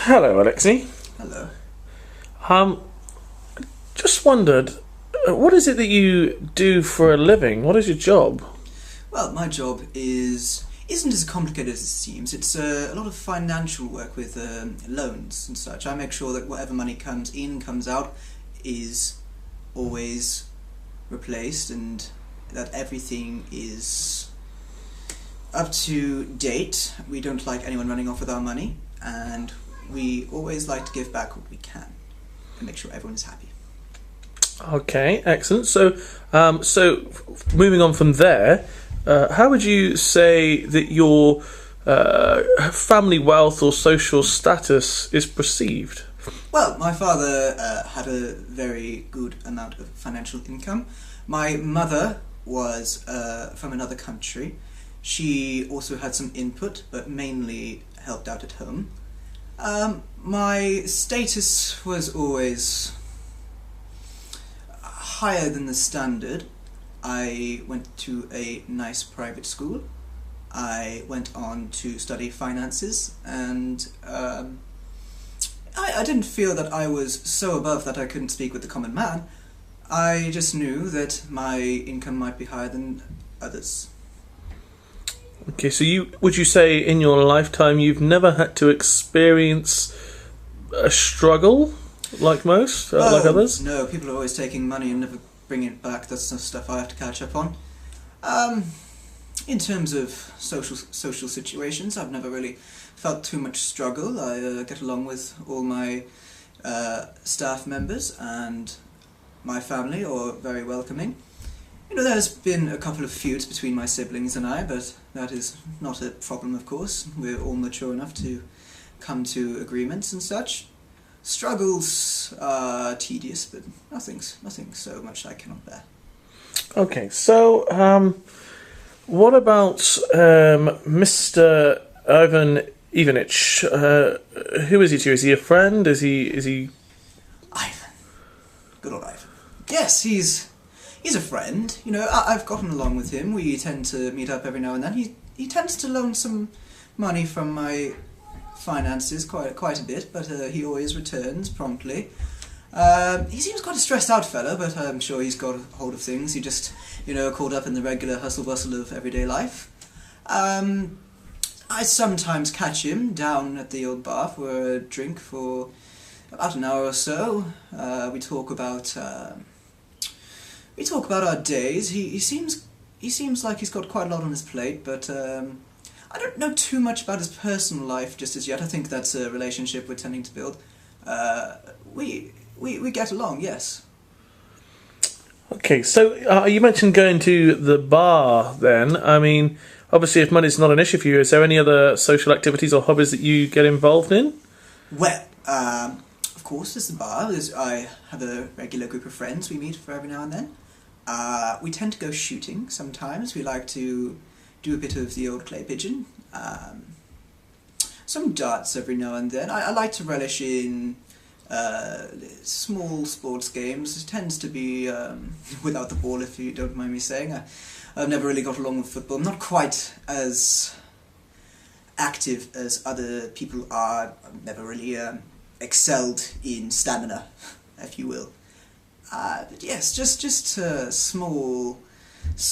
Hello, Alexei. Hello. Um, just wondered, what is it that you do for a living? What is your job? Well, my job isn't as complicated as it seems. It's a lot of financial work with loans and such. I make sure that whatever money comes in, comes out, is always replaced, and that everything is up to date. We don't like anyone running off with our money, and we always like to give back what we can and make sure everyone is happy. Okay, excellent. So moving on from there, how would you say that your family wealth or social status is perceived? Well, my father had a very good amount of financial income. My mother was from another country. She also had some input, but mainly helped out at home. My status was always higher than the standard. I went to a nice private school. I went on to study finances, and I didn't feel that I was so above that I couldn't speak with the common man. I just knew that my income might be higher than others. Okay, so would you say in your lifetime you've never had to experience a struggle like most, like others? No, people are always taking money and never bringing it back. That's some stuff I have to catch up on. In terms of social situations, I've never really felt too much struggle. I get along with all my staff members, and my family are very welcoming. You know, there's been a couple of feuds between my siblings and I, but that is not a problem, of course. We're all mature enough to come to agreements and such. Struggles are tedious, but nothing so much I cannot bear. Okay, so what about Mr. Ivan Ivanich? Who is he to you? Is he a friend? Is he? Ivan. Good old Ivan. Yes, he's a friend. You know, I've gotten along with him. We tend to meet up every now and then. He tends to loan some money from my finances quite a bit, but he always returns promptly. He seems quite a stressed out fellow, but I'm sure he's got a hold of things. He just, caught up in the regular hustle bustle of everyday life. I sometimes catch him down at the old bar for a drink for about an hour or so. We talk about our days. He seems like he's got quite a lot on his plate, but I don't know too much about his personal life just as yet. I think that's a relationship we're tending to build. We get along, yes. Okay, so you mentioned going to the bar then. I mean, obviously if money's not an issue for you, is there any other social activities or hobbies that you get involved in? Well, of course there's the bar. I have a regular group of friends we meet for every now and then. We tend to go shooting sometimes. We like to do a bit of the old clay pigeon. Some darts every now and then. I like to relish in small sports games. It tends to be without the ball, if you don't mind me saying. I've never really got along with football. I'm not quite as active as other people are. I've never really excelled in stamina, if you will. But yes, just small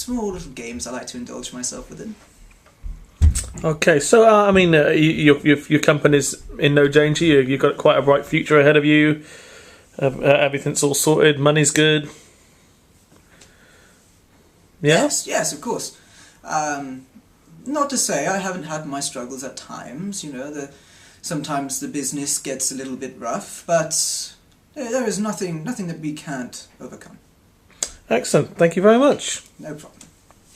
little games I like to indulge myself within. Okay, so I mean, your company's in no danger. You've got quite a bright future ahead of you. Everything's all sorted. Money's good. Yeah? Yes, of course. Not to say I haven't had my struggles at times. Sometimes the business gets a little bit rough, but there is nothing that we can't overcome. Excellent. Thank you very much. No problem.